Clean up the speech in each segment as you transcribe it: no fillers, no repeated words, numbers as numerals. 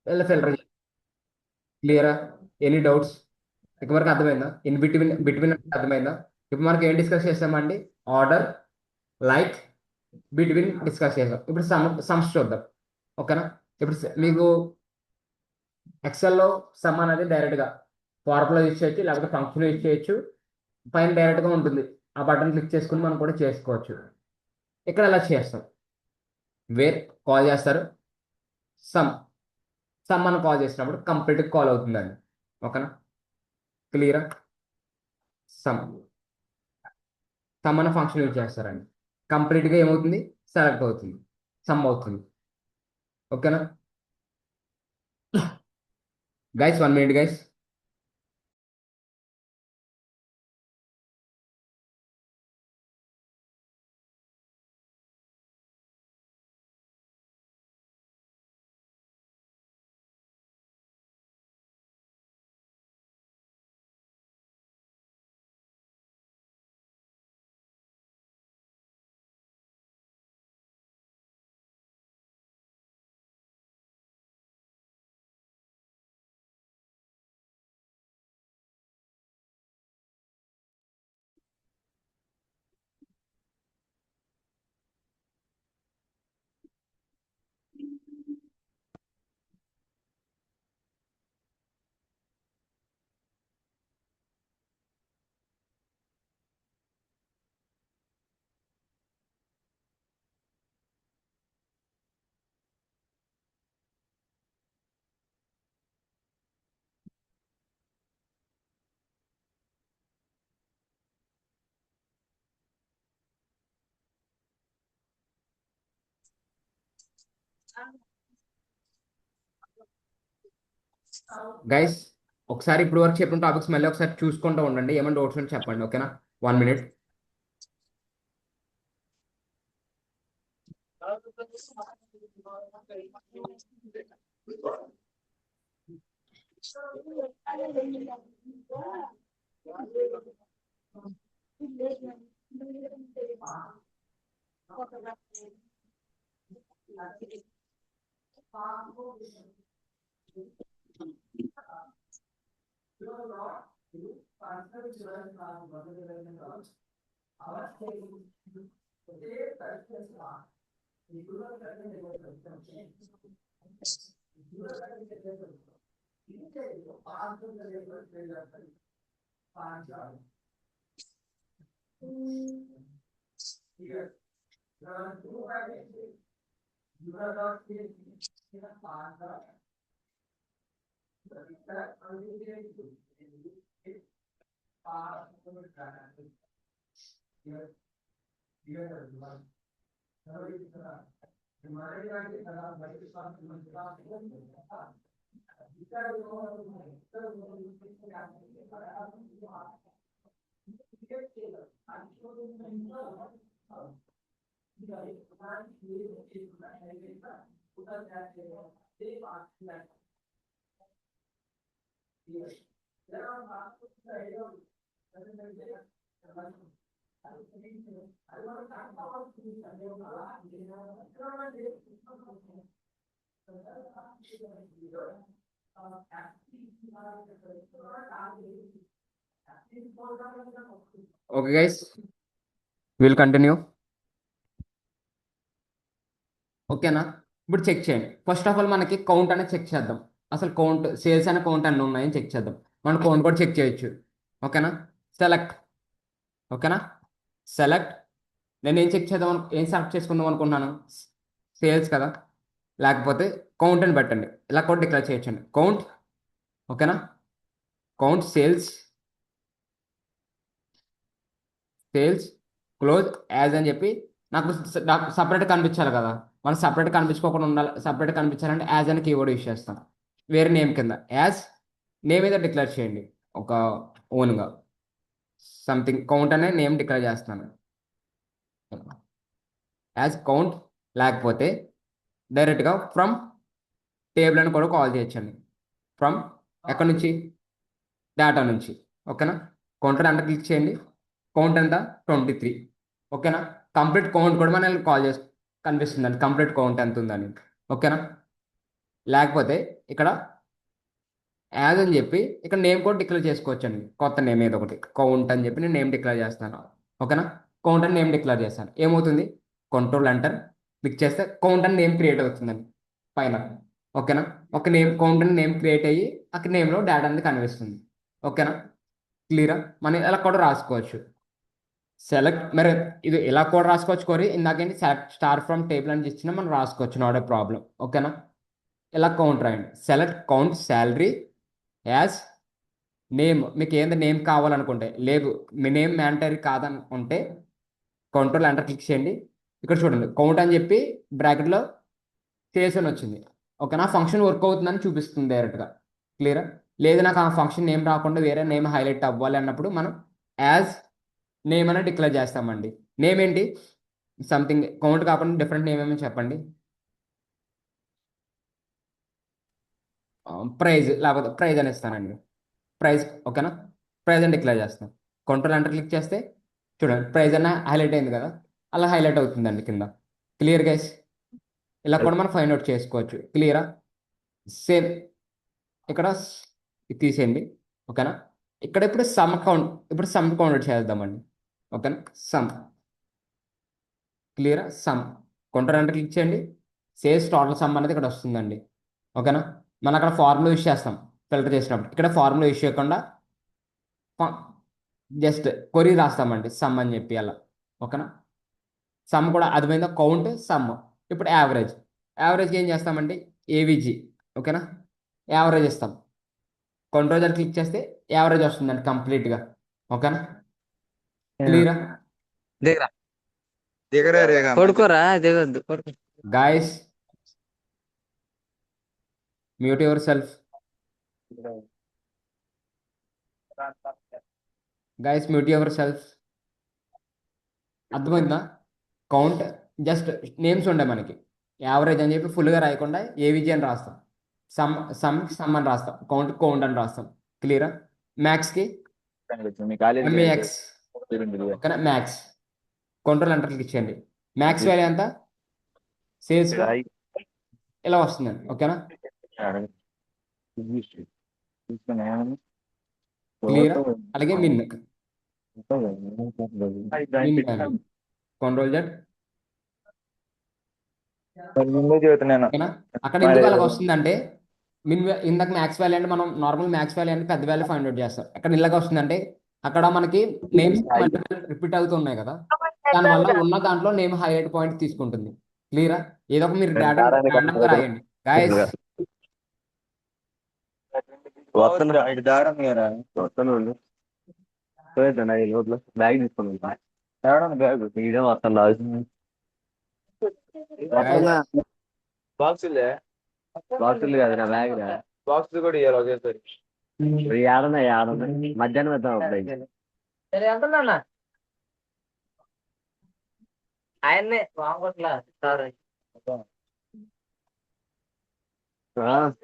ఇలా ఫిల్టర్. క్లియరా? Any doubts? ఇక వరకు అర్థమైందా? ఇన్ బిట్వీన్ బిట్వీన్ అర్థమైందా? ఇప్పుడు మనకి ఏం డిస్కస్ చేస్తామండి? ఆర్డర్, లైక్, బిట్వీన్ డిస్కస్ చేద్దాం. ఇప్పుడు సమ్స్ చూద్దాం. ఓకేనా? ఇప్పుడు మీకు ఎక్సెల్లో సమ్ అనేది డైరెక్ట్గా ఫార్ములా యూజ్ చేయొచ్చు, లేకపోతే ఫంక్షన్ యూజ్ చేయొచ్చు. పైన డైరెక్ట్గా ఉంటుంది, ఆ బటన్ క్లిక్ చేసుకుని మనం కూడా చేసుకోవచ్చు. ఇక్కడ ఎలా చేస్తాం? వేర్ కాల్ చేస్తారు, సమ్. సమ్ అని కాల్ చేసినప్పుడు కంప్లీట్గా కాల్ అవుతుందండి. ఓకేనా? క్లియరా? సమ్ సమ్ అనే ఫంక్షన్ యూజ్ చేస్తారండి. కంప్లీట్గా ఏమవుతుంది? సెలెక్ట్ అవుతుంది, సమ్ అవుతుంది. ఓకేనా? Guys 1 minute guys. గైస్ ఒకసారి ఇప్పుడు వరకు చెప్పిన టాపిక్స్ మళ్ళీ ఒకసారి చూసుకుంటూ ఉండండి. ఏమైనా డౌట్స్ ఉంటే చెప్పండి. ఓకేనా? 1 minute. Okay guys, will continue. ఓకేనా? ఇప్పుడు చెక్ చేయండి. ఫస్ట్ ఆఫ్ ఆల్ మనకి కౌంట్ అనేది చెక్ చేద్దాం. అసలు కౌంట్, సేల్స్ అనే కౌంట్ అన్ని ఉన్నాయని చెక్ చేద్దాం. మనం కౌంట్ కూడా చెక్ చేయొచ్చు. ఓకేనా? సెలెక్ట్. ఓకేనా? సెలెక్ట్. నేను ఏం చెక్ చేద్దాం ఏం సెలెక్ట్ చేసుకుందాం అనుకుంటున్నాను? సేల్స్ కదా. లేకపోతే కౌంట్ అని పెట్టండి. ఇలా కూడా డిక్లేర్ చేయొచ్చండి. కౌంట్. ఓకేనా? Count sales. Sales close as అని చెప్పి నాకు నాకు సపరేట్ కనిపించాలి కదా. మనం సపరేట్ కనిపించుకోకుండా ఉండాలి. సపరేట్ కనిపించాలంటే యాజ్ అని కీవర్డ్ యూస్ చేస్తాం. వేరే నేమ్ కింద యాజ్ నేమ్ అయితే డిక్లేర్ చేయండి. ఒక ఓన్గా సంథింగ్ కౌంట్ అనే నేమ్ డిక్లేర్ చేస్తాను యాజ్ కౌంట్. లేకపోతే డైరెక్ట్గా ఫ్రమ్ టేబుల్ అని కూడా కాల్ చేయొచ్చండి. ఫ్రమ్ ఎక్కడి నుంచి? డేటా నుంచి. ఓకేనా? కౌంటర్ ఎంత క్లిక్ చేయండి. కౌంట్ ఎంత? 23. ఓకేనా? కంప్లీట్ కౌంట్ కూడా మనకి కాల్ చేసి కనిపిస్తుందండి. కంప్లీట్ కౌంట్ ఎంత ఉందని. ఓకేనా? లేకపోతే ఇక్కడ యాజ్ అని చెప్పి ఇక్కడ నేమ్ కూడా డిక్లేర్ చేసుకోవచ్చు అండి. కొత్త నేమ్ ఏదో ఒకటి కౌంట్ అని చెప్పి నేను నేమ్ డిక్లేర్ చేస్తాను. ఓకేనా? కౌంట్ అని నేమ్ డిక్లేర్ చేస్తాను. ఏమవుతుంది? కంట్రోల్ ఎంటర్ క్లిక్ చేస్తే కౌంట్ అని నేమ్ క్రియేట్ అవుతుందండి పైన. ఓకేనా? ఒక నేమ్ కౌంట్ అని నేమ్ క్రియేట్ అయ్యి అక్కడ నేమ్లో డేటా అనేది కనిపిస్తుంది. ఓకేనా? క్లియరా? మనం ఇలా కూడా రాసుకోవచ్చు. సెలెక్ట్ మరి ఇది ఇలా కూడా రాసుకోవచ్చు. కోరి ఇందాకేంటి సెలెక్ట్ స్టార్ ఫ్రమ్ టేబుల్ అని ఇచ్చినా మనం రాసుకోవచ్చు. Not a problem. ఓకేనా? ఇలా కౌంట్ రాయండి. Select count salary as name. మీకు ఏంది నేమ్ కావాలనుకుంటే, లేదు మీ నేమ్ మ్యాండటరీ కాదనుకుంటే కంట్రోల్ ఎంటర్ క్లిక్ చేయండి. ఇక్కడ చూడండి కౌంట్ అని చెప్పి బ్రాకెట్లో సేల్స్ అని వచ్చింది. ఓకేనా? ఫంక్షన్ వర్క్ అవుతుందని చూపిస్తుంది డైరెక్ట్గా. క్లియరా? లేదు నాకు ఆ ఫంక్షన్ నేమ్ రాకుండా వేరే నేమ్ హైలైట్ అవ్వాలి అన్నప్పుడు మనం యాజ్ నేమ్ అనేది డిక్లేర్ చేస్తామండి. నేమ్ ఏంటి? సంథింగ్ కౌంట్ కాకుండా డిఫరెంట్ నేమ్ ఏమని చెప్పండి. ప్రైజ్ లేకపోతే ప్రైజ్ అని ఇస్తానండి. ప్రైజ్. ఓకేనా? ప్రైజ్ అని డిక్లేర్ చేస్తాం. కంట్రోల్ ఎంటర్ క్లిక్ చేస్తే చూడండి ప్రైజ్ అన్న హైలైట్ అయింది కదా, అలా హైలైట్ అవుతుందండి కింద. Clear guys? ఇలా కూడా మనం ఫైండ్ అవుట్ చేసుకోవచ్చు. క్లియరా? సేమ్ ఇక్కడ ఇది తీసేయండి. ఓకేనా? ఇక్కడ ఇప్పుడు సమ్ కౌంట్ చేద్దామండి. ఓకేనా? సమ్. క్లియరా? సమ్. కంట్రోల్ ఎంటర్ క్లిక్ చేయండి. సేల్స్ టోటల్ సమ్ అనేది ఇక్కడ వస్తుందండి. ఓకేనా? మనం అక్కడ ఫార్ములా యూస్ చేస్తాం ఫిల్టర్ చేసినప్పుడు. ఇక్కడ ఫార్ములా యూస్ చేయకుండా జస్ట్ కొరీ రాస్తామండి సమ్ అని చెప్పి అలా. ఓకేనా? సమ్ కూడా అది పోయిందా? Count some. ఇప్పుడు యావరేజ్. యావరేజ్కి ఏం చేస్తామండి? ఏవిజీ. ఓకేనా? యావరేజ్ ఇస్తాం. కంట్రోల్ క్లిక్ చేస్తే యావరేజ్ వస్తుందండి కంప్లీట్గా. ఓకేనా? క్లియరా? దిగరా దిగరా రేగా పడుకోరా దిగొద్దు పడుకో. Guys mute your self. Guys mute your self. అర్థమైందా? కౌంట్ జస్ట్ నేమ్స్ ఉండే మనకి. యావరేజ్ అని చెప్పి ఫుల్గా రాయకుండా ఏవిజీ అని రాస్తాం. సమ్ సమ్ అని రాస్తాం. కౌంట్ కౌంట్ అని రాస్తాం. క్లియరా? మ్యాక్స్కి మీ కాలేజీ ఎంఏఎక్స్. ఓకేనా? మ్యాక్స్. కంట్రోల్ ఎంటర్ క్లిక్ చేయండి. మ్యాక్స్ వాల్యూ ఎంత? సేల్స్లో ఇలా వస్తుందండి. ఓకేనా? క్లియరా? అలాగే మిన్ వాల్యూ కంట్రోల్ జెడ్. ముందే చెబుతున్నాను. ఓకేనా? అక్కడ ఎందుకు అలాగ వస్తుందంటే ఇందాక మ్యాక్స్ వాల్యూ అంటే మనం నార్మల్ మ్యాక్స్ వాల్యూ అంటే పెద్ద వాల్యూ ఫైండ్ అవుట్ చేస్తాం. అక్కడ ఇలాగ వస్తుందంటే అక్కడ మనకి నేమ్స్ రిపీట్ అవుతున్నాయి కదా, దానివల్ల ఉన్న దాంట్లో నేమ్ హైలైట్ పాయింట్ తీసుకుంటుంది. క్లియరా? ఏదో ఒక మీరు డేటా ర్యాండమ్గా రాయండి గాయస్. వస్తున్నా ఇటు దారం మీరా వస్తున్నాడు పోయేద్దాం 5 రోజులు బ్యాగ్ తీసుకుని తేవడం బ్యాగ్ ఇదే వస్తాను బాక్సులే బాక్సులు కాదు నా బ్యాగ్ రా బాక్సులు కూడా ఇవ్వాలి ఒకేసారి ఏడున్నాయి మధ్యాహ్నం వద్దాం అబ్బాయి ఆయన్నే వస్తాను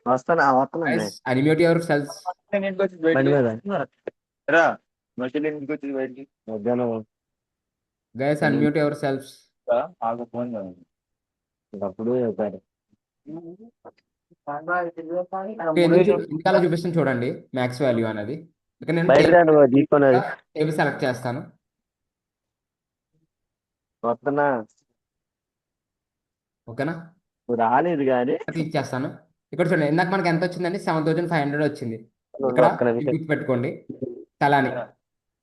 వస్తానండి అనిమ్యూట్ యువర్ సెల్స్. రా మసలు ఇంటికి వచ్చి బయటికి మధ్యాహ్నం గైస్ అన్మ్యూట్ యువర్ సెల్స్. ఆగు ఫోన్ అప్పుడు చెప్పారు ఇంకా చూపిస్తాను చూడండి మ్యాక్స్ వాల్యూ అనేది. ఇక్కడ నేను తీసుకున్నది టేబుల్ సెలెక్ట్ చేస్తాను. వస్తున్నా ఓకేనా? రాలేదు కానీ క్లిక్ చేస్తాను. ఇక్కడ చూడండి ఇందాక మనకి ఎంత వచ్చిందండి? 7500 వచ్చింది. ఇక్కడ ఒక్క నిమిషం గుర్తు పెట్టుకోండి తలాని.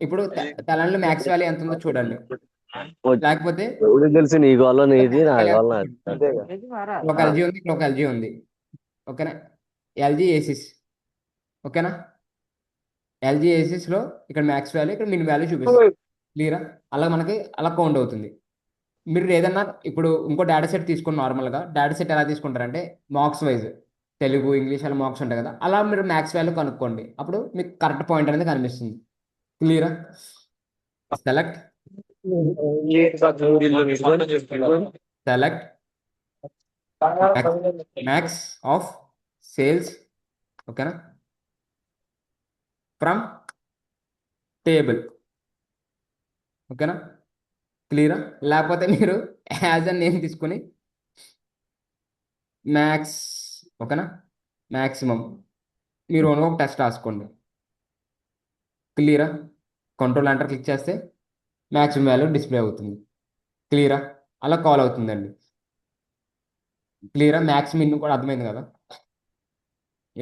ఇప్పుడు తలానిలో మ్యాక్స్ వాల్యూ ఎంత ఉందో చూడండి. లేకపోతే ఎవరికి తెలుసు నీ గోళ్ళ నీది నా గోళ్ళ ఒక ఎల్జీ ఉంది, ఇక్కడ ఒక ఎల్జీ ఉంది. ఓకేనా? ఎల్జీ ఏసిస్. ఓకేనా? ఎల్జీ ఏసిస్లో ఇక్కడ మ్యాక్స్ వాల్యూ, ఇక్కడ మిన్ వాల్యూ చూపిస్తుంది. క్లియరా? అలా మనకి అలా కౌంట్ అవుతుంది. మీరు ఏదన్నా ఇప్పుడు ఇంకో డేటా సెట్ తీసుకుని నార్మల్గా డేటా సెట్ ఎలా తీసుకుంటారంటే మార్క్స్ వైజ్ తెలుగు ఇంగ్లీష్ అలా మార్క్స్ ఉంటాయి కదా, అలా మీరు మ్యాథ్స్ వాల్యూ కనుక్కోండి. అప్పుడు మీకు కరెక్ట్ పాయింట్ అనేది కనిపిస్తుంది. క్లియరా? Select select max of sales. ఓకేనా? From table. ఓకేనా? క్లియరా? లేకపోతే మీరు యాజ్ అ నేమ్ తీసుకుని మ్యాక్స్ ఓకేనా. మ్యాక్సిమం మీరు ఓన్గా ఒక టెస్ట్ రాసుకోండి. క్లియరా. కంట్రోల్ ఎంటర్ క్లిక్ చేస్తే మ్యాక్సిమం వాల్యూ డిస్ప్లే అవుతుంది. క్లియరా. అలా కాల్ అవుతుందండి. క్లియరా. మ్యాక్స్ మిన్ కూడా అర్థమైంది కదా.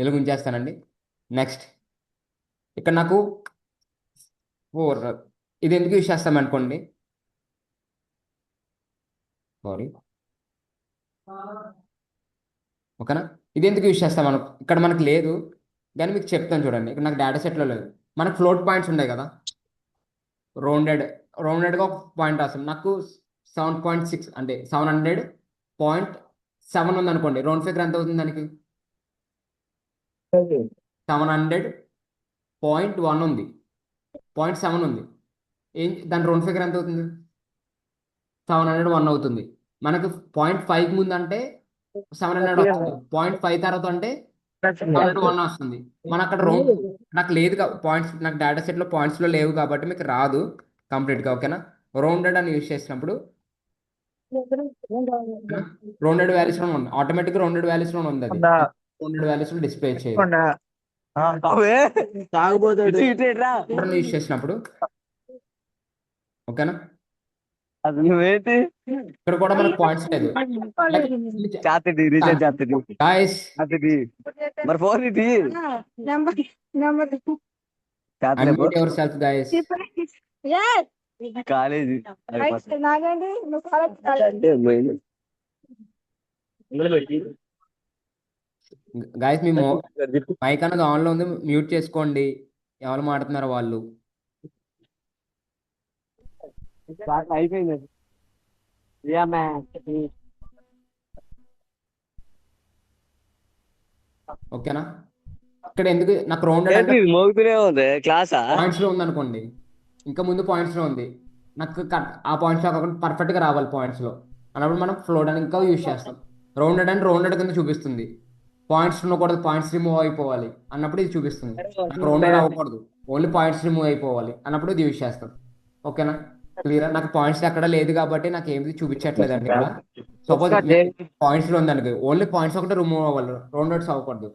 ఎలుగు ఉంచేస్తానండి. నెక్స్ట్ ఇక్కడ నాకు ఫోర్ ఇది ఎందుకు యూజ్ చేస్తాం అనుకోండి. సారీ. ఓకేనా. ఇది ఎందుకు యూజ్ చేస్తాం మనం ఇక్కడ మనకు లేదు కానీ మీకు చెప్తాను చూడండి. ఇక్కడ నాకు డేటా సెట్లో లేదు. మనకు ఫ్లోట్ పాయింట్స్ ఉన్నాయి కదా. రౌండెడ్ రౌండెడ్గా ఒక పాయింట్ రాస్తాం. నాకు 7.6 అంటే 700.7 ఉంది అనుకోండి. రౌండ్ ఫిగర్ ఎంత అవుతుంది దానికి? 700.1 ఉంది. 0.7 ఉంది. దాని రౌండ్ ఫిగర్ ఎంత అవుతుంది? 701 అవుతుంది. మనకు 0.5 ముందు అంటే 700 వస్తుంది. 0.5 తర్వాత అంటే 701 వస్తుంది. మన అక్కడ రౌండ్ నాకు లేదు పాయింట్స్, నాకు డేటా సెట్లో పాయింట్స్లో లేవు కాబట్టి మీకు రాదు కంప్లీట్గా. ఓకేనా. రౌండెడ్ అని యూజ్ చేసినప్పుడు రౌండెడ్ వాల్యూస్లో ఉంది. ఆటోమేటిక్గా రౌండెడ్ వాల్యూస్లో ఉంది. అది రౌండెడ్ వాల్యూస్లో డిస్ప్లే చేయదు. తాగుబోతాడు యూజ్ చేసినప్పుడు ఓకేనా. అది నువ్వేంటి ఇక్కడ కూడా మనకు పాయింట్స్ లేదు. చేతది రీఛార్జ్ చేతది గాయస్ చేతది మరి ఫోన్ ఇది చేతలే అన్మ్యూట్ యువర్ సెల్ఫ్ గాయస్. కాలేజీ గాయస్ మీ మైక్ అన్నది ఆన్లో ఉంది. మ్యూట్ చేసుకోండి. ఎవరు మాట్లాడుతున్నారో వాళ్ళు. అయిపోయింది. ఓకేనా. ఇక్కడ ఎందుకు నాకు రౌండెడ్ అంటే మోగుతూనే ఉంది క్లాసా పాయింట్స్ లో ఉంది అనుకోండి. ఇంకా ముందు పాయింట్స్ లో ఉంది. నాకు ఆ పాయింట్స్ లో కాకుండా పర్ఫెక్ట్ గా రావాలి పాయింట్స్ లో అన్నప్పుడు మనం ఫ్లోట్ అని ఇంకా యూజ్ చేస్తాం. రౌండెడ్ అండ్ రౌండెడ్ కింద చూపిస్తుంది. పాయింట్స్ ఉండకూడదు, పాయింట్స్ రిమూవ్ అయిపోవాలి అన్నప్పుడు ఇది చూపిస్తుంది. నాకు రౌండెడ్ అవ్వకూడదు, ఓన్లీ పాయింట్స్ రిమూవ్ అయిపోవాలి అన్నప్పుడు ఇది యూజ్ చేస్తాం. ఓకేనా. క్లియర్. నాకు పాయింట్స్ ఎక్కడ లేదు కాబట్టి నాకు ఏమి చూపించట్లేదు అండి ఇక్కడ. సపోజ్ పాయింట్స్ లో ఉందనుకో, ఓన్లీ పాయింట్స్ ఒకటి రిమూవ్ అవ్వాలి, రౌండెడ్స్ అవ్వకూడదు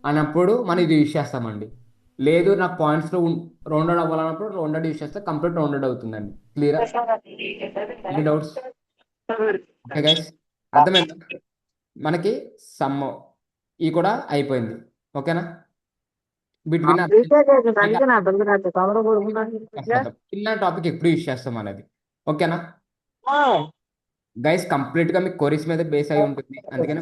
అన్నప్పుడు మనం ఇది యూజ్ చేస్తామండి. లేదు నాకు పాయింట్స్ లో రౌండెడ్ అవ్వాలన్నప్పుడు రౌండెడ్ యూజ్ చేస్తే కంప్లీట్ రౌండెడ్ అవుతుందండి. క్లియరా. Any doubts? ఓకే గైస్, అర్థమైంది. మనకి సమ్ ఈ కూడా అయిపోయింది. ఓకేనా. బిట్వీన్ చిన్న టాపిక్ ఎప్పుడు యూజ్ చేస్తాం అనేది. ఓకేనా గైస్. కంప్లీట్ గా మీకు కొరీస్ మీద బేస్ అయి ఉంటుంది. అందుకని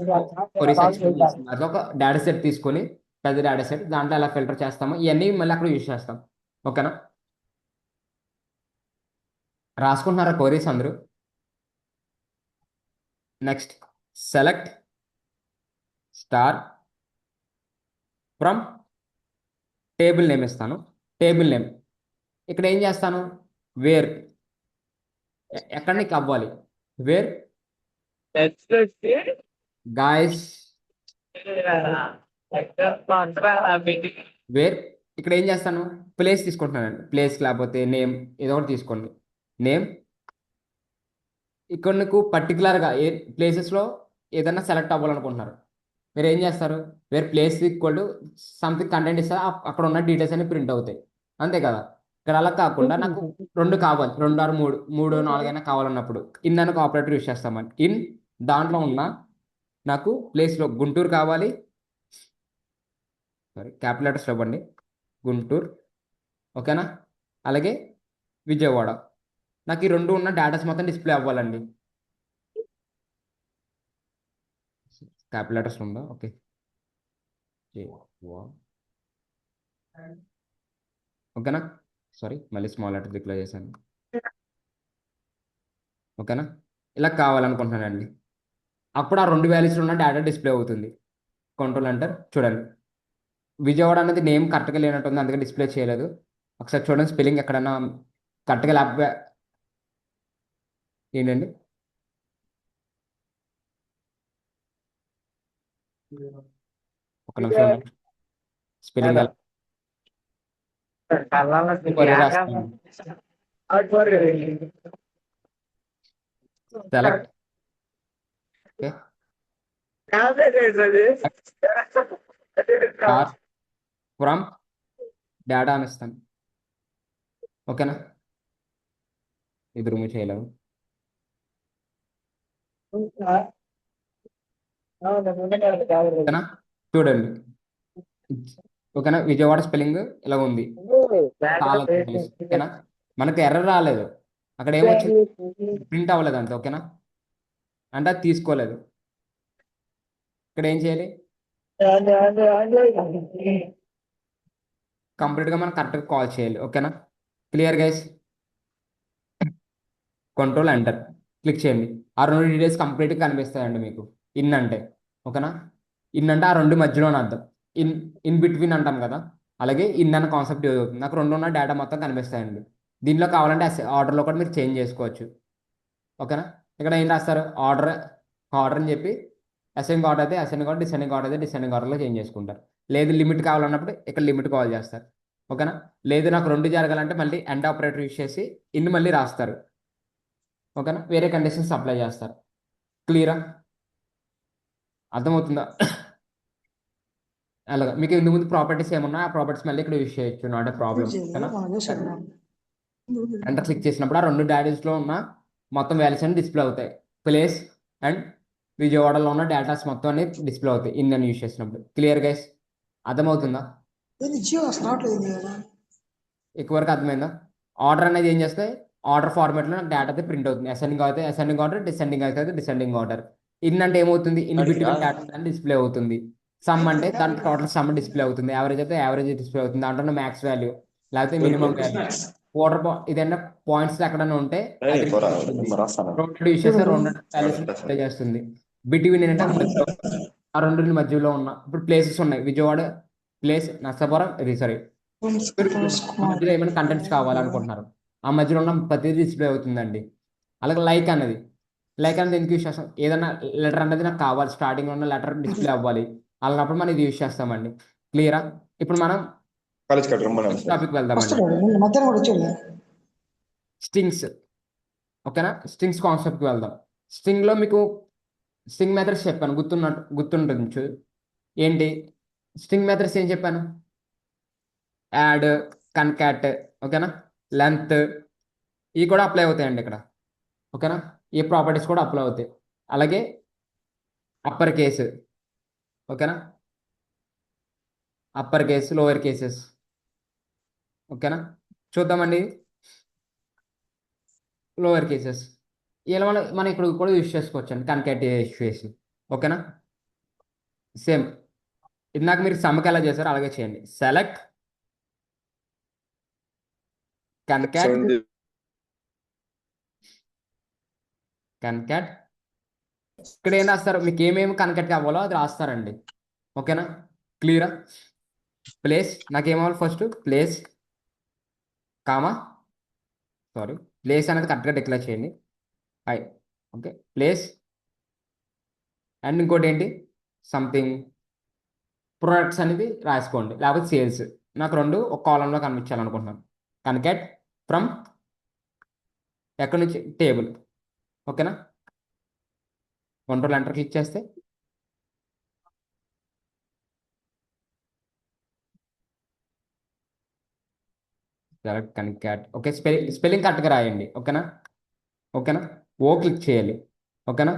కొరీస్ ఎక్స్ప్లెయిన్ చేస్తుంది. అదొక డేటా సెట్ తీసుకొని పెద్ద డేటా సెట్ దాంట్లో ఎలా ఫిల్టర్ చేస్తామో ఇవన్నీ మళ్ళీ అక్కడ యూజ్ చేస్తాం. ఓకేనా. రాసుకుంటున్నారా కొరీస్ అందరూ? Next select star from table name ఇస్తాను. టేబుల్ నేమ్ ఇక్కడ ఏం చేస్తాను? వేర్ ఎక్కడ నీకు అవ్వాలి? వేర్ గాయస్ వేర్ ఇక్కడ ఏం చేస్తాను? ప్లేస్ తీసుకుంటున్నానండి. ప్లేస్ లేకపోతే నేమ్ ఏదో ఒకటి తీసుకోండి. నేమ్ ఇక్కడ నీకు పర్టికులర్గా ఏ ప్లేసెస్లో ఏదైనా సెలెక్ట్ అవ్వాలనుకుంటున్నారు, మీరు ఏం చేస్తారు? వేరే place equal to something content ఇస్తే అక్కడ ఉన్న డీటెయిల్స్ అన్ని ప్రింట్ అవుతాయి. అంతే కదా. ఇక్కడ అలా కాకుండా నాకు 2 కావాలి, 2 ఆర్ 3 4 అయినా కావాలన్నప్పుడు ఇన్ అని ఒక ఆపరేటర్ యూస్ చేస్తామని. ఇన్ దాంట్లో ఉన్న నాకు ప్లేస్లో గుంటూరు కావాలి. సారీ, క్యాపిటల్ లెటర్స్ ఇవ్వండి. గుంటూరు. ఓకేనా. అలాగే విజయవాడ. నాకు ఈ 2 ఉన్న డేటాస్ మొత్తం డిస్ప్లే అవ్వాలండి. క్యాపిటల్ లెటర్స్ ఉందా? ఓకే. ఓకేనా. సారీ, మళ్ళీ స్మాల్ లెటర్ డిక్లేర్ చేశాను. ఓకేనా. ఇలా కావాలనుకుంటున్నానండి. అప్పుడు ఆ 2 వాల్యూస్లో ఉన్న డేటా డిస్ప్లే అవుతుంది. Control enter. చూడండి, విజయవాడ అనేది నేమ్ కరెక్ట్గా లేనట్టుంది, అందుకే డిస్ప్లే చేయలేదు. ఒకసారి చూడండి స్పెల్లింగ్ ఎక్కడైనా కరెక్ట్గా లేకపోతే ఏంటండి. ఒక నిమిషం spelling select. Okay. Star from data అని ఇస్తాను. ఓకేనా, ఇది రిమూవ్ చేయలేము. ఓకేనా, చూడండి. ఓకేనా, విజయవాడ స్పెల్లింగ్ ఇలా ఉంది, చాలా తెలుసు. ఓకేనా, మనకు ఎర్రర్ రాలేదు, అక్కడ ఏమొచ్చింది, ప్రింట్ అవ్వలేదు అంతే. ఓకేనా, అంటే అది తీసుకోలేదు. ఇక్కడ ఏం చేయాలి, కంప్లీట్గా మనం కరెక్ట్గా కాల్ చేయాలి. ఓకేనా, clear guys. Control enter click చేయండి. ఆ రెండు డీటెయిల్స్ కంప్లీట్గా కనిపిస్తాయండి మీకు. ఇన్ అంటే, ఓకేనా, ఇన్ అంటే ఆ రెండు మధ్యలో అని అర్థం. ఇన్ ఇన్ బిట్వీన్ అంటాం కదా, అలాగే ఇన్ అన్న కాన్సెప్ట్ యూజ్ అవుతుంది. నాకు రెండు ఉన్న డేటా మొత్తం కనిపిస్తాయండి. దీనిలో కావాలంటే ఆర్డర్లో కూడా మీరు చేంజ్ చేసుకోవచ్చు. ఓకేనా, ఇక్కడ ఏం రాస్తారు, ఆర్డర్ ఆర్డర్ అని చెప్పి అసెండింగ్ ఆర్డర్ అయితే అసెండింగ్ ఆర్డర్, డిసెండింగ్ ఆర్డర్ అయితే డిసెండింగ్ ఆర్డర్లో చేంజ్ చేసుకుంటారు. లేదు లిమిట్ కావాలన్నప్పుడు ఇక్కడ లిమిట్ కాల్ చేస్తారు. ఓకేనా, లేదు నాకు రెండు జరగాలంటే మళ్ళీ ఎండ్ ఆపరేటర్ యూజ్ చేసి ఇన్ మళ్ళీ రాస్తారు. ఓకేనా, వేరే కండిషన్స్ అప్లై చేస్తారు. క్లియరా, అర్థమవుతుందా? అలాగా మీకు ఇందు ముందు ప్రాపర్టీస్ ఏమన్నా ఆ ప్రాపర్టీస్ మళ్ళీ ఇక్కడ యూజ్ చేయొచ్చు, నాట్ ఏ ప్రాబ్లం. ఓకేనా, ఎంటర్ క్లిక్ చేసినప్పుడు ఆ రెండు డేటాస్లో ఉన్న మొత్తం వాల్యూస్ అన్ని డిస్ప్లే అవుతాయి. ప్లేస్ అండ్ విజయవాడలో ఉన్న డేటాస్ మొత్తం అన్ని డిస్ప్లే అవుతాయి ఇన్ అని యూజ్ చేసినప్పుడు. క్లియర్ గైస్, అర్థమవుతుందా? ఎక్కువ వరకు అర్థమైందా? ఆర్డర్ అనేది ఏం చేస్తే ఆర్డర్ ఫార్మాట్లో నాకు డేటా అయితే ప్రింట్ అవుతుంది. అసెండింగ్ అయితే అసెండింగ్ ఆర్డర్, డిసెండింగ్ అయితే డిసెండింగ్ ఆర్డర్. ఇన్ అంటే ఏమవుతుంది, ఇన్ బిట్వీన్ డేటా అని డిస్ప్లే అవుతుంది. సమ్ అంటే దాంట్లో టోటల్ సమ్ డిస్ప్లే అవుతుంది. యావరేజ్ అయితే యావరేజ్ డిస్ప్లే అవుతుంది. దాంట్లో మ్యాక్స్ వాల్యూ లేకపోతే మినిమం వాల్యూ, ఓటర్ ఇదైనా పాయింట్స్ ఎక్కడైనా ఉంటే అది రెండు యూస్ చేస్తే రెండు వాల్యూస్ డిస్ప్లే చేస్తుంది. బిట్వీన్ ఏంటంటే మధ్యలో, ఆ రెండు మధ్యలో ఉన్న ఇప్పుడు ప్లేసెస్ ఉన్నాయి. విజయవాడ ప్లేస్, నర్సాపురం, ఇది సారీ, మధ్యలో ఏమైనా కంటెంట్స్ కావాలనుకుంటున్నారు, ఆ మధ్యలో ఉన్న ప్రతిదీ డిస్ప్లే అవుతుందండి. అలాగే లైక్ అనేది, లైక్ అనేది ఎందుకు యూస్ చేస్తాం, ఏదైనా లెటర్ అనేది నాకు కావాలి, స్టార్టింగ్ ఉన్న లెటర్ డిస్ప్లే అవ్వాలి అలాంటప్పుడు మనం ఇది యూస్ చేస్తామండి. క్లియరా, ఇప్పుడు మనం టాపిక్ వెళ్దామండి. స్ట్రింగ్స్. ఓకేనా, స్ట్రింగ్స్ కాన్సెప్ట్కి వెళ్దాం. స్ట్రింగ్లో మీకు స్ట్రింగ్ మెథడ్స్ చెప్పాను, గుర్తుండొచ్చు. ఏంటి స్ట్రింగ్ మెథడ్స్ ఏం చెప్పాను, యాడ్, కన్కాట్, ఓకేనా, లెంత్, ఇవి కూడా అప్లై అవుతాయండి ఇక్కడ. ఓకేనా, ఈ ప్రాపర్టీస్ కూడా అప్లై అవుతాయి. అలాగే అప్పర్ కేసు, ఓకేనా, అప్పర్ కేసు, లోవర్ కేసెస్. ఓకేనా, చూద్దామండి. లోవర్ కేసెస్ ఇలా మనం ఇక్కడ కూడా యూస్ చేసుకోవచ్చు అండి, కన్కాట్ చేసి. ఓకేనా, సేమ్ ఇందాక మీరు సమ్మకి ఎలా చేశారో అలాగే చేయండి. సెలెక్ట్ కన్కాట్ కన్కాట్, ఇక్కడ ఏం రాస్తారు, మీకు ఏమేమి కన్కాట్ కావాలో అది రాస్తారండి. ఓకేనా, క్లియరా. ప్లేస్, నాకేమవాలి first place comma, sorry, place అనేది కరెక్ట్గా డిక్లేర్ చేయండి. హాయ్, ఓకే, ప్లేస్ అండ్ ఇంకోటి ఏంటి, సంథింగ్ ప్రొడక్ట్స్ అనేది రాసుకోండి, లేకపోతే సేల్స్. నాకు రెండు ఒక కాలంలో కనిపించాలనుకుంటున్నాను. కన్కాట్ ఫ్రమ్ ఎక్కడి నుంచి, టేబుల్. ఓకేనా, కంట్రోల్ ఎంటర్ క్లిక్ చేస్తే డైరెక్ట్ కన్కాట్. ఓకే, స్పెల్లింగ్ కరెక్ట్గా రాయండి. ఓకేనా, ఓకేనా, ఓ క్లిక్ చేయాలి. ఓకేనా,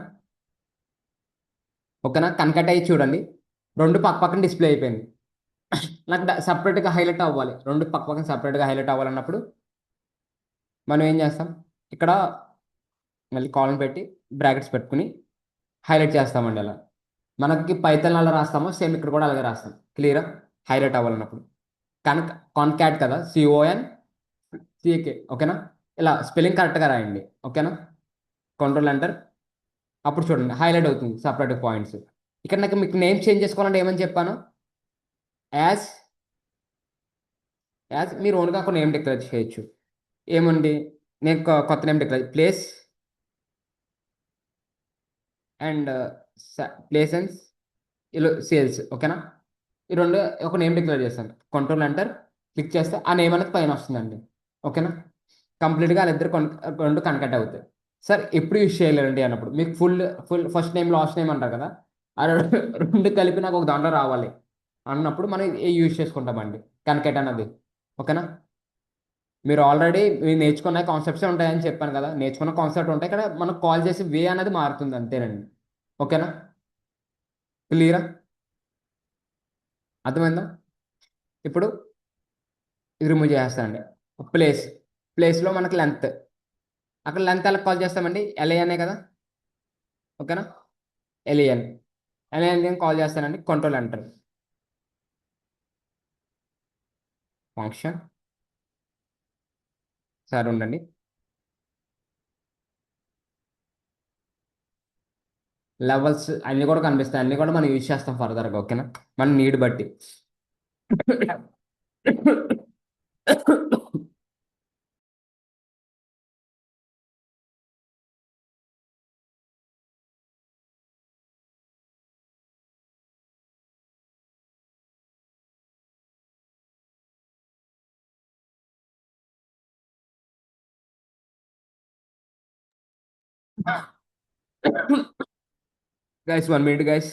ఓకేనా, కన్కాట్ అయ్యి చూడండి, రెండు పక్క పక్కన డిస్ప్లే అయిపోయింది. నాకు సపరేట్గా హైలైట్ అవ్వాలి, రెండు పక్క పక్కన సపరేట్గా హైలైట్ అవ్వాలన్నప్పుడు మనం ఏం చేస్తాం, ఇక్కడ మళ్ళీ కాలం పెట్టి బ్రాకెట్స్ పెట్టుకుని హైలైట్ చేస్తామండి. అలా మనకి పైథాన్ అలా రాస్తామో సేమ్ ఇక్కడ కూడా అలాగే రాస్తాం. క్లియరా, హైలైట్ అవ్వాలన్నప్పుడు కాన్కాట్ కదా, సిఓఎన్ సిఏకే. ఓకేనా, ఇలా స్పెల్లింగ్ కరెక్ట్గా రాయండి. ఓకేనా, కంట్రోల్ ఎంటర్, అప్పుడు చూడండి హైలైట్ అవుతుంది సపరేట్ పాయింట్స్. ఇక్కడ నాకు మీకు నేమ్ చేంజ్ చేసుకోవాలంటే ఏమని చెప్పాను, యాజ్ యాజ్ మీరు ఓన్గా ఒక నేమ్ డిక్లేర్ చేయొచ్చు. ఏముంది, నేను కొత్త name declare, place and place and ఇలా సేల్స్. ఓకేనా, ఈ రెండు ఒక నేమ్ డిక్లేర్ చేస్తాను. కంట్రోల్ ఎంటర్ క్లిక్ చేస్తే ఆ నేమ్ అనేది పైన వస్తుందండి. ఓకేనా, కంప్లీట్గా వాళ్ళిద్దరు రెండు కనెక్ట్ అవుతాయి. సార్ ఎప్పుడు యూజ్ చేయలేరండి అన్నప్పుడు మీకు full first name last name అంటారు కదా, ఆ రెండు కలిపి నాకు ఒక దాంట్లో రావాలి అన్నప్పుడు మనం ఏ యూజ్ చేసుకుంటామండి కన్కెట్ అన్నది. ఓకేనా? మీరు నేర్చుకున్న కాన్సెప్ట్సే ఉంటాయని చెప్పాను కదా, నేర్చుకున్న కాన్సెప్ట్ ఉంటాయి ఇక్కడ, మనకు కాల్ చేసి వే అనేది మారుతుంది అంతేనండి. ఓకేనా? క్లియరా? అర్థమైందా? ఇప్పుడు ఇది రిమూవ్ చేస్తానండి. ప్లేస్లో మనకి లెంత్, అక్కడ లెంత్ ఎలా కాల్ చేస్తామండి? ఎల్ఏఎన్ఏ కదా. ఓకేనా? ఎల్ఏఎన్ ఎల్ఏఎన్ కాల్ చేస్తానండి. Control enter function. సరే ఉండండి. లెవెల్స్ అన్ని కూడా కనిపిస్తాయి, అన్ని కూడా మనం యూజ్ చేస్తాం ఫర్దర్గా. ఓకేనా? మన నీడ్ బట్టి. Guys 1 minute guys.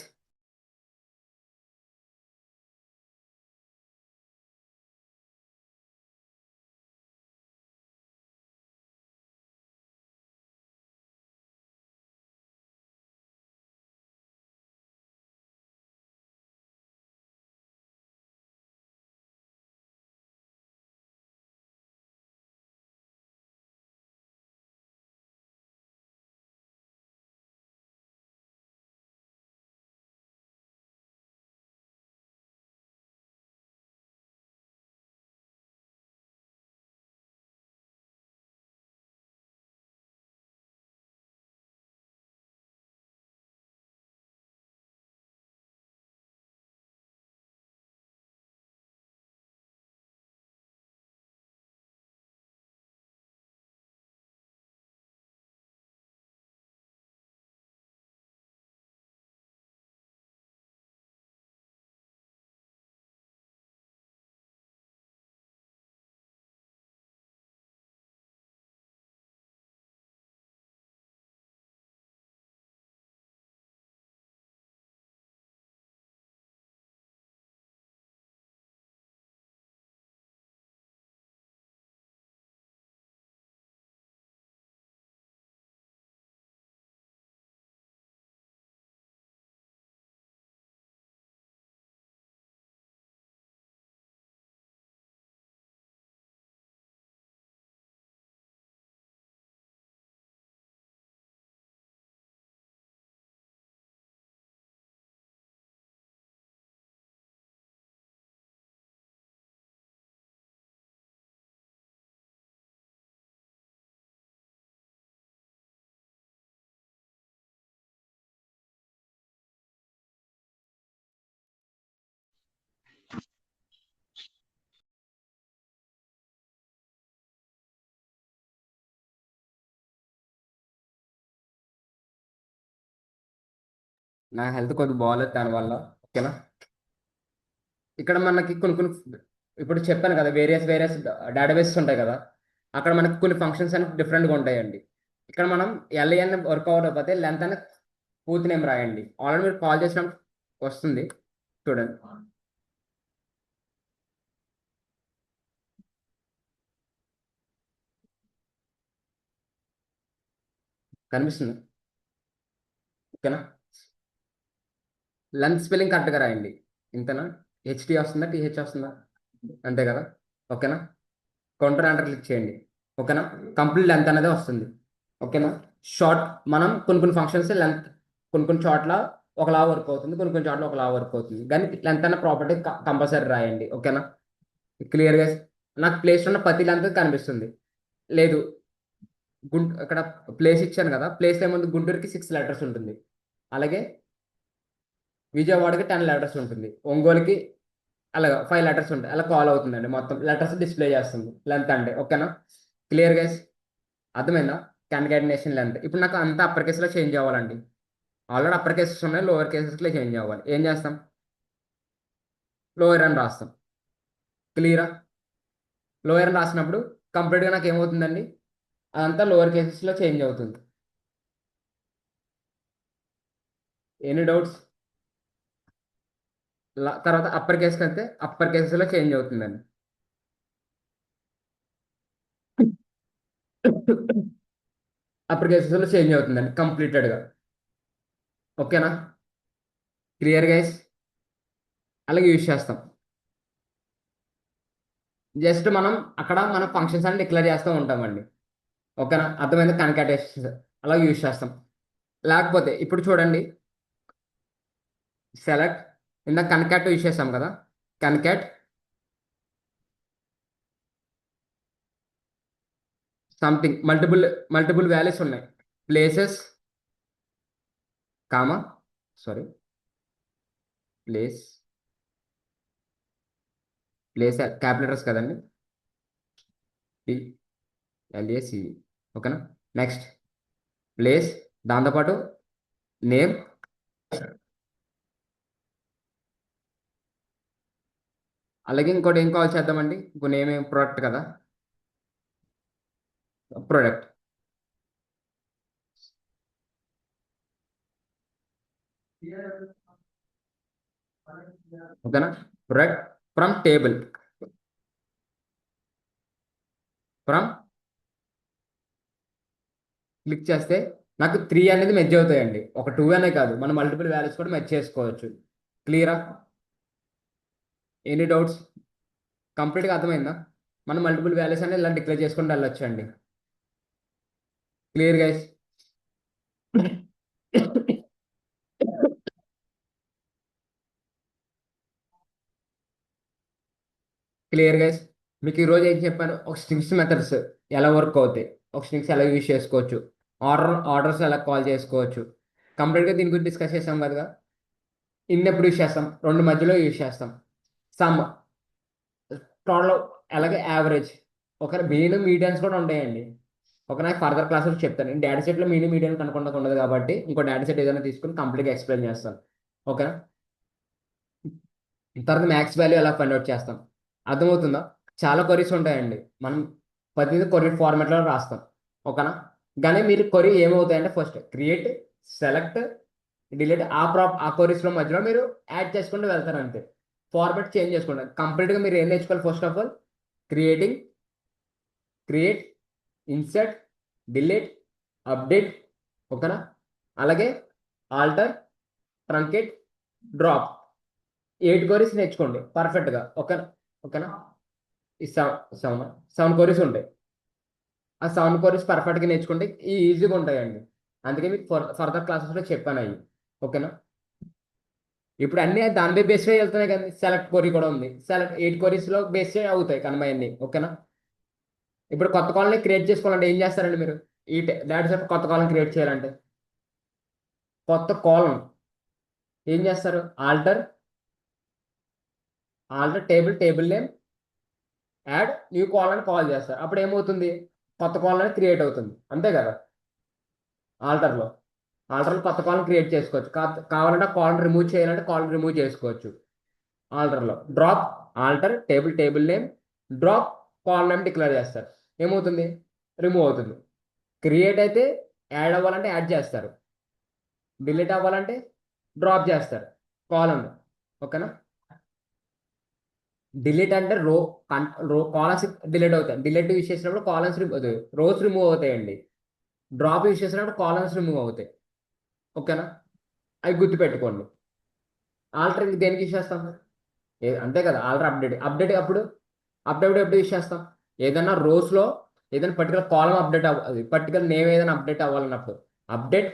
నా హెల్త్ కొద్దిగా బాగాలేదు దానివల్ల. ఓకేనా? ఇక్కడ మనకి కొన్ని కొన్ని ఇప్పుడు చెప్పాను కదా, వేరియస్ డేటాబేసెస్ ఉంటాయి కదా, అక్కడ మనకి కొన్ని ఫంక్షన్స్ అనేవి డిఫరెంట్గా ఉంటాయండి. ఇక్కడ మనం ఎల్ఏఎన్ వర్క్ అవ్వకపోతే లెంత్ అనేది పూర్తి నేమ్ రాయండి. ఆల్రెడీ మీరు కాల్ చేసినప్పుడు వస్తుంది, చూడండి. కనిపిస్తుంది. ఓకేనా? లెంత్ స్పెల్లింగ్ కరెక్ట్గా రాయండి. ఇంతనా? హెచ్టి వస్తుందా, టీహెచ్ వస్తుందా? అంతే కదా. ఓకేనా? కౌంటర్ ఎంటర్ క్లిక్ చేయండి. ఓకేనా? కంప్లీట్ లెంత్ అనేది వస్తుంది. ఓకేనా? షార్ట్ మనం కొన్ని కొన్ని ఫంక్షన్స్ లెంత్ కొన్ని కొన్ని చోట్ల ఒకలా వర్క్ అవుతుంది, కొన్ని కొన్ని చోట్ల ఒకలా వర్క్ అవుతుంది, కానీ లెంత్ అన్న ప్రాపర్టీ కంపల్సరీ రాయండి. ఓకేనా? క్లియర్గా నాకు ప్లేస్ ఉన్న ప్రతి లెంత్ కనిపిస్తుంది. లేదు, ఇక్కడ ప్లేస్ ఇచ్చాను కదా, ప్లేస్ ఏముంది, గుంటూరుకి 6 letters ఉంటుంది, అలాగే విజయవాడకి 10 letters ఉంటుంది, ఒంగోలుకి అలాగా 5 letters ఉంటాయి. అలా కాల్ అవుతుందండి, మొత్తం లెటర్స్ డిస్ప్లే చేస్తుంది లెంత్ అంటే. ఓకేనా? Clear guys? అర్థమైందా? Concatenation length. ఇప్పుడు నాకు అంతా అప్పర్ కేసులో చేంజ్ అవ్వాలండి. ఆల్రెడీ అప్పర్ కేసెస్ ఉన్నాయి, లోవర్ కేసెస్లో చేంజ్ అవ్వాలి. ఏం చేస్తాం? లోయర్ అని రాస్తాం. క్లియరా? లోయర్ అని రాసినప్పుడు కంప్లీట్గా నాకు ఏమవుతుందండి, అదంతా లోవర్ కేసెస్లో చేంజ్ అవుతుంది. Any doubts? తర్వాత అప్పర్ కేస్కి అయితే అప్పర్ కేసెస్లో చేంజ్ అవుతుందండి. అప్పర్ కేసెస్లో చేంజ్ అవుతుందండి కంప్లీటెడ్గా. ఓకేనా? Clear guys? అలాగే యూజ్ చేస్తాం. జస్ట్ మనం అక్కడ మన ఫంక్షన్స్ అని డిక్లేర్ చేస్తూ ఉంటామండి. ఓకేనా? అర్థమైంది? కన్కాటేషన్స్ అలా యూజ్ చేస్తాం. లేకపోతే ఇప్పుడు చూడండి, సెలెక్ట్ ఇందాక కన్కాట్ యూజ్ చేస్తాం కదా, కన్కాట్ సంథింగ్ మల్టిపుల్ వాల్యూస్ ఉన్నాయి. Places comma sorry place place Capitals కదండి, LACE. ఓకేనా? నెక్స్ట్ ప్లేస్, దాంతోపాటు నేమ్, అలాగే ఇంకోటి ఏం కాల్ చేద్దామండి, ఇంకో నేమ్ ఏం ప్రోడక్ట్ కదా, ప్రోడక్ట్. ఓకేనా? Product from table, from click చేస్తే నాకు 3 అనేది మెర్జ్ అవుతాయండి. ఒక 2 అనే కాదు, మనం మల్టిపుల్ వాల్యూస్ కూడా మెర్జ్ చేసుకోవచ్చు. క్లియరా? Any doubts? కంప్లీట్గా అర్థమైందా? మనం మల్టిపుల్ వాల్యూస్ అనేది ఇలా డిక్లేర్ చేసుకుంటూ వెళ్ళొచ్చు అండి. Clear guys? Clear guys? మీకు ఈరోజు ఏం చెప్పాను, ఒక స్ట్రింగ్స్ మెథడ్స్ ఎలా వర్క్ అవుతాయి, ఒక స్ట్రింగ్స్ ఎలా యూజ్ చేసుకోవచ్చు, ఆర్డర్స్ ఎలా కాల్ చేసుకోవచ్చు, కంప్లీట్గా దీని గురించి డిస్కస్ చేసాం కదా. ఎప్పుడు యూజ్ చేస్తాం, రెండు మధ్యలో యూజ్ చేస్తాం. సమ్, టోటల్, అలాగే యావరేజ్. ఒక మీన్ మీడియన్స్ కూడా ఉంటాయండి. ఒక నాకు ఫర్దర్ క్లాసెస్ చెప్తాను. నేను డేటా సెట్లో మీన్ మీడియం కనుక్కుంటూ ఉండదు కాబట్టి ఇంకో డేటా సెట్ ఏదైనా తీసుకుని కంప్లీట్గా ఎక్స్ప్లెయిన్ చేస్తాను. ఓకేనా? తర్వాత మ్యాక్స్ వాల్యూ ఎలా ఫైండ్ అవుట్ చేస్తాం, అర్థమవుతుందా? చాలా క్వరీస్ ఉంటాయండి, మనం ప్రతిదీ క్వరీ ఫార్మాట్లో రాస్తాం. ఓకేనా? కానీ మీరు క్వరీ ఏమవుతాయంటే ఫస్ట్ క్రియేట్, సెలెక్ట్, డిలీట్ ఆ క్వరీస్లో మధ్యలో మీరు యాడ్ చేసుకుంటూ వెళ్తారు అంతే. ఫార్మాట్ చేంజ్ చేసుకుంటారు. కంప్లీట్గా మీరు ఏం నేర్చుకోవాలి, first of all creating, create, insert, delete, update. ఓకేనా? అలాగే ఆల్టర్, ట్రంకేట్, డ్రాప్. 8 క్వరీస్ నేర్చుకోండి పర్ఫెక్ట్గా. ఓకేనా? ఓకేనా? ఈ సెవెన్ క్వరీస్ ఉంటాయి. ఆ 7 క్వరీస్ పర్ఫెక్ట్గా నేర్చుకుంటే ఈజీగా ఉంటాయండి. అందుకే మీకు ఫర్దర్ క్లాసెస్లో చెప్పాను అవి. ఓకేనా? ఇప్పుడు అన్ని దాని మీద బేస్ వెళ్తున్నాయి కదా. సెలెక్ట్ క్వరీ కూడా ఉంది, సెలెక్ట్ 8 క్వరీస్లో బేస్ అవుతాయి కనమయ్యండి. ఓకేనా? ఇప్పుడు కొత్త కాలనీ క్రియేట్ చేసుకోవాలంటే ఏం చేస్తారండి మీరు, ఈ డేటా సెట్ కొత్త కాలనీ క్రియేట్ చేయాలంటే కొత్త కాలమ్ ఏం చేస్తారు, alter, table name, add new కాలనీ కాల్ చేస్తారు. అప్పుడు ఏమవుతుంది, కొత్త కాలనీ క్రియేట్ అవుతుంది. అంతే కదా? ఆల్టర్లో కొత్త కాలనీ క్రియేట్ చేసుకోవచ్చు. కావాలంటే కాలనీ రిమూవ్ చేయాలంటే కాలనీ రిమూవ్ చేసుకోవచ్చు. ఆల్టర్లో drop, table name, drop, column name declare చేస్తారు. ఏమవుతుంది, రిమూవ్ అవుతుంది. క్రియేట్ అయితే యాడ్ అవ్వాలంటే యాడ్ చేస్తారు, డిలీట్ అవ్వాలంటే డ్రాప్ చేస్తారు కాలమ్. ఓకేనా? డిలీట్ అంటే కాలమ్స్ డిలీట్ అవుతాయి. డిలీట్ యూస్ చేసినప్పుడు కాలమ్స్ రోస్ రిమూవ్ అవుతాయండి. డ్రాప్ యూస్ చేసినప్పుడు కాలమ్స్ రిమూవ్ అవుతాయి. ఓకేనా? అవి గుర్తుపెట్టుకోండి. ఆల్టర్ దేనికి యూస్ చేస్తాం, అంతే కదా. ఆల్టర్ అప్డేట్ ఎప్పుడు యూస్ చేస్తాం, ఏదైనా రోస్లో ఏదైనా పర్టికులర్ కాలమ్ అప్డేట్ అవ్వాలి, పర్టికులర్ నేమ్ ఏదైనా అప్డేట్ అవ్వాలన్నప్పుడు అప్డేట్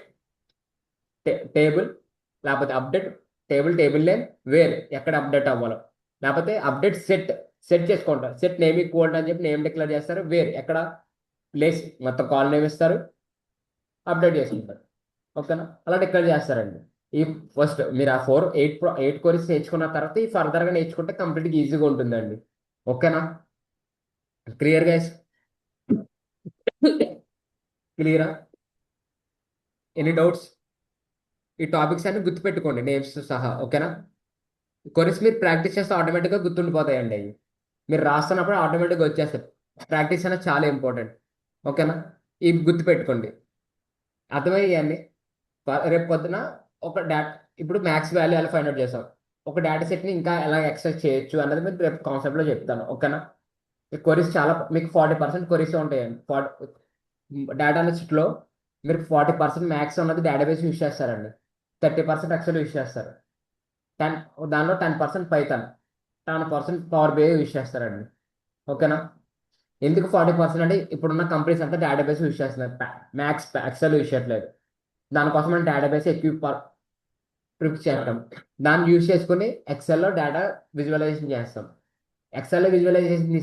టేబుల్, లేకపోతే అప్డేట్ టేబుల్ నేమ్, వేర్ ఎక్కడ అప్డేట్ అవ్వాలో, లేకపోతే అప్డేట్ సెట్ చేసుకుంటారు. సెట్ నేమ్ ఈక్వల్ అని చెప్పి నేమ్ డిక్లేర్ చేస్తారు. వేర్ ఎక్కడ ప్లేస్ మొత్తం కాల్ నేమ్ ఇస్తారు, అప్డేట్ చేసుకుంటారు. ఓకేనా? అలా డిక్లేర్ చేస్తారండి. ఈ ఫస్ట్ మీరు ఆ 8 కోర్స్ నేర్చుకున్న తర్వాత ఈ ఫర్దర్గా నేర్చుకుంటే కంప్లీట్గా ఈజీగా ఉంటుందండి. ఓకేనా? Clear guys? క్లియరా? Any doubts? ఈ టాపిక్స్ అన్ని గుర్తుపెట్టుకోండి నేమ్స్ సహా. ఓకేనా? కొరిస్ మీరు ప్రాక్టీస్ చేస్తే ఆటోమేటిక్గా గుర్తుండిపోతాయండి అవి. మీరు రాస్తున్నప్పుడు ఆటోమేటిక్గా వచ్చేస్తాయి. ప్రాక్టీస్ అనేది చాలా ఇంపార్టెంట్. ఓకేనా? ఇవి గుర్తుపెట్టుకోండి. అర్థమయ్యాయండి? రేపు పొద్దున ఒక ఇప్పుడు మ్యాథ్స్ వాల్యూ ఎలా ఫైండ్ అవుట్ చేసాం, ఒక డేటా సెట్ని ఇంకా ఎలా యాక్సెస్ చేయొచ్చు అన్నది మీకు రేపు కాన్సెప్ట్లో చెప్తాను. ఓకేనా? ఈ క్వరీస్ చాలా మీకు 40% క్వరీస్ ఉంటాయండి. డేటా సెట్లో మీరు 40% మ్యాథ్స్ ఉన్నది డేటాబేస్ యూస్ చేస్తారండి. 30% ఎక్సెల్ యూస్ చేస్తారు. 10 దానిలో 10% పైథాన్, 10% పవర్ బిఐ యూస్ చేస్తారండి. ఓకేనా? ఎందుకు 40% అంటే ఇప్పుడున్న కంపెనీస్ అంతా డేటాబేస్ యూస్ చేస్తున్నారు. మ్యాథ్స్ ఎక్సెల్ యూస్ చేయట్లేదు. దానికోసం మనం డేటాబేస్ ఎక్కువ ప్రిఫర్ చేస్తాం. దాన్ని యూస్ చేసుకుని ఎక్సెల్లో డేటా విజువలైజేషన్ చేస్తాం. ఎక్సెల్ విజువలైజేషన్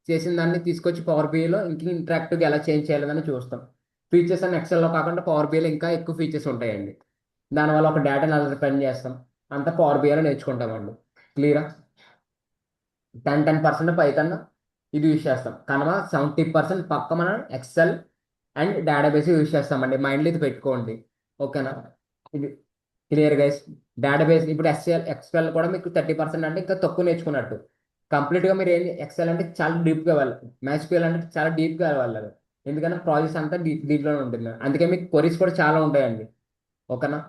చేసిన దాన్ని తీసుకొచ్చి పవర్ బిఐలో ఇంకా ఇంటరాక్టివ్గా ఎలా చేంజ్ చేయాలని చూస్తాం. ఫీచర్స్ అని ఎక్సెల్లో కాకుండా పవర్ బిఐలో ఇంకా ఎక్కువ ఫీచర్స్ ఉంటాయండి. దానివల్ల ఒక డేటాని అలా రిప్రజెంట్ చేస్తాం. అంతా పవర్ బిఐలో నేర్చుకుంటామండి. క్లియరా? 10% పైథాన్ ఇది యూస్ చేస్తాం. కనుక 70% పక్క మనం ఎక్సెల్ అండ్ డేటాబేస్ యూస్ చేస్తామండి. మైండ్లో ఇది పెట్టుకోండి. ఓకేనా? ఇది క్లియర్ గైస్. డేటాబేస్ ఇప్పుడు ఎక్స్ఎల్ కూడా మీకు 30% అంటే ఇంకా తక్కువ నేర్చుకున్నట్టు. కంప్లీట్గా మీరు ఏంటి ఎక్సెల్ అంటే చాలా డీప్గా వెళ్ళాలి. మ్యాథ్స్క్యూఎల్ అంటే చాలా డీప్గా వెళ్ళాలి. ఎందుకంటే ప్రాజెక్ట్స్ అంతా డీప్లోనే ఉంటుంది. అందుకే మీకు క్వరీస్ కూడా చాలా ఉంటాయండి. ఓకేనా?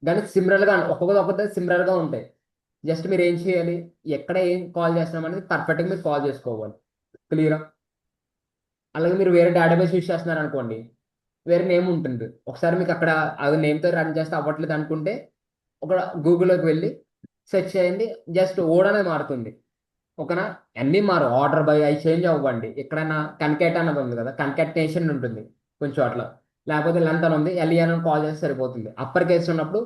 కానీ సిమిలర్గా ఒక్కొక్కటి సిమిలర్గా ఉంటాయి. జస్ట్ మీరు ఏం చేయాలి, ఎక్కడ ఏం కాల్ చేస్తున్నాం అనేది పర్ఫెక్ట్గా మీరు కాల్ చేసుకోవాలి. క్లియరా? అలాగే మీరు వేరే డేటాబేస్ యూస్ చేస్తున్నారు అనుకోండి, వేరే నేమ్ ఉంటుంది. ఒకసారి మీకు అక్కడ అది నేమ్తో రన్ చేస్తే అవ్వట్లేదు అనుకుంటే ఒక గూగుల్లోకి వెళ్ళి సెర్చ్ చేయండి. జస్ట్ ఓడ్ అనేది మారుతుంది. ఓకేనా? అన్నీ మారు ఆర్డర్ బై అవి చేంజ్ అవ్వండి. ఎక్కడైనా కన్కేట్ అన్నది ఉంది కదా, కన్కాటినేషన్ ఉంటుంది కొంచెం అట్లా. లేకపోతే లెంత్ అని ఉంది, ఎల్ఈఎన్ అని కాల్ చేస్తే సరిపోతుంది. అప్పర్ కేసు ఉన్నప్పుడు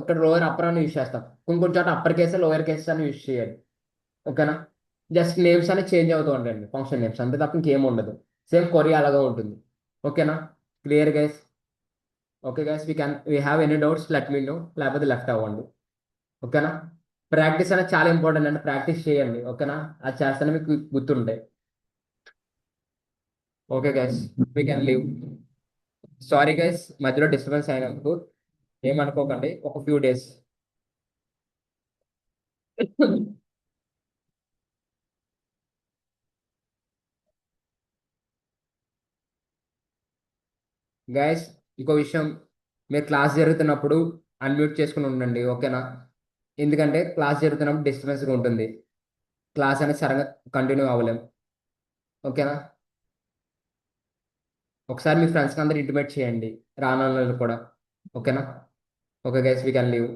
ఇక్కడ లోయర్ అప్పర్ అని యూస్ చేస్తాం. కొన్ని చోట అప్పర్ కేసు లోయర్ కేసు అని యూస్ చేయాలి. ఓకేనా? జస్ట్ నేమ్స్ అనేది చేంజ్ అవుతూ ఉంటాయండి, ఫంక్షన్ నేమ్స్ అంతే తప్ప ఇంకేం ఉండదు. సేమ్ కొరియా అలాగే ఉంటుంది. ఓకేనా? Clear guys? Okay guys, we have any doubts let me know, లేకపోతే లెఫ్ట్ అవ్వండి. ఓకేనా? ప్రాక్టీస్ అనేది చాలా ఇంపార్టెంట్ అండి. ప్రాక్టీస్ చేయండి. ఓకేనా? అది చేస్తేనే మీకు గుర్తుంటాయి. Okay guys, we can leave. Sorry guys, మధ్యలో డిస్టర్బెన్స్ అయినందుకు ఏమనుకోకండి. ఒక ఫ్యూ డేస్. గైస్, ఇంకో విషయం, మీరు క్లాస్ జరుగుతున్నప్పుడు అన్మ్యూట్ చేసుకుని ఉండండి. ఓకేనా? ఎందుకంటే క్లాస్ జరుగుతున్నప్పుడు డిస్టర్బెన్స్గా ఉంటుంది. క్లాస్ అనేది సడన్గా కంటిన్యూ అవ్వలేం. ఓకేనా? ఒకసారి మీ ఫ్రెండ్స్కి అందరు ఇంటిమేట్ చేయండి, రానున్న వాళ్ళు కూడా. ఓకేనా? Okay guys, we can leave.